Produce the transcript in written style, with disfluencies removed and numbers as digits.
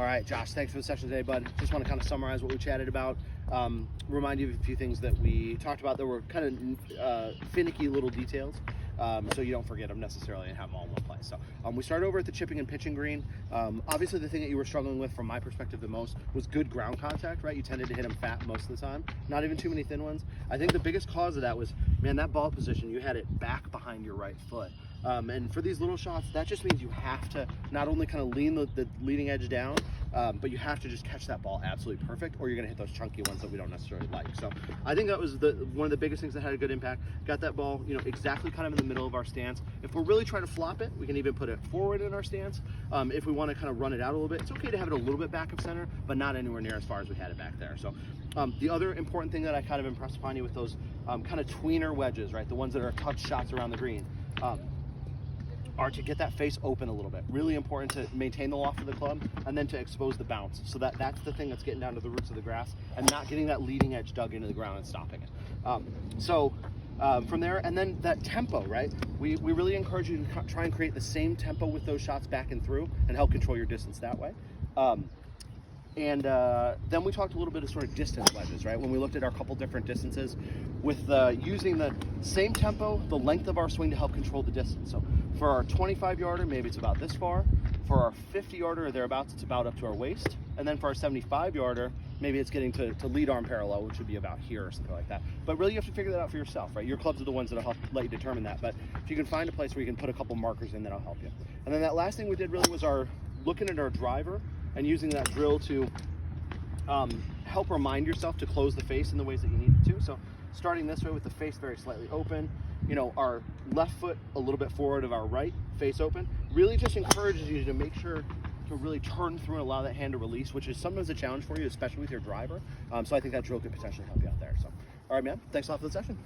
All right, Josh, thanks for the session today, bud. Just want to kind of summarize what we chatted about, remind you of a few things that we talked about that were kind of finicky little details, so you don't forget them necessarily and have them all in one place. So we started over at the chipping and pitching green. Obviously, the thing that you were struggling with, from my perspective, the most was good ground contact, right? You tended to hit them fat most of the time, not even too many thin ones. I think the biggest cause of that was, man, that ball position, you had it back behind your right foot. And for these little shots, that just means you have to not only kind of lean the leading edge down, but you have to just catch that ball absolutely perfect, or you're going to hit those chunky ones that we don't necessarily like. So I think that was one of the biggest things that had a good impact. Got that ball, exactly kind of in the middle of our stance. If we're really trying to flop it, we can even put it forward in our stance. If we want to kind of run it out a little bit, it's okay to have it a little bit back of center, but not anywhere near as far as we had it back there. So the other important thing that I kind of impressed upon you with those kind of tweener wedges, right, the ones that are touch shots around the green, are to get that face open a little bit. Really important to maintain the loft of the club and then to expose the bounce. So that's the thing that's getting down to the roots of the grass and not getting that leading edge dug into the ground and stopping it. From there, and then that tempo, right? We really encourage you to try and create the same tempo with those shots back and through and help control your distance that way. Then we talked a little bit of sort of distance wedges, right? When we looked at our couple different distances with using the same tempo, the length of our swing to help control the distance. So for our 25-yarder, maybe it's about this far. For our 50-yarder or thereabouts, it's about up to our waist. And then for our 75-yarder, maybe it's getting to lead arm parallel, which would be about here or something like that. But really, you have to figure that out for yourself, right? Your clubs are the ones that'll help let you determine that. But if you can find a place where you can put a couple markers in, that'll help you. And then that last thing we did really was looking at our driver and using that drill to help remind yourself to close the face in the ways that you need to. So starting this way with the face very slightly open, our left foot a little bit forward of our right, face open, really just encourages you to make sure to really turn through and allow that hand to release, which is sometimes a challenge for you, especially with your driver. So I think that drill could potentially help you out there. So, all right, man, thanks a lot for the session.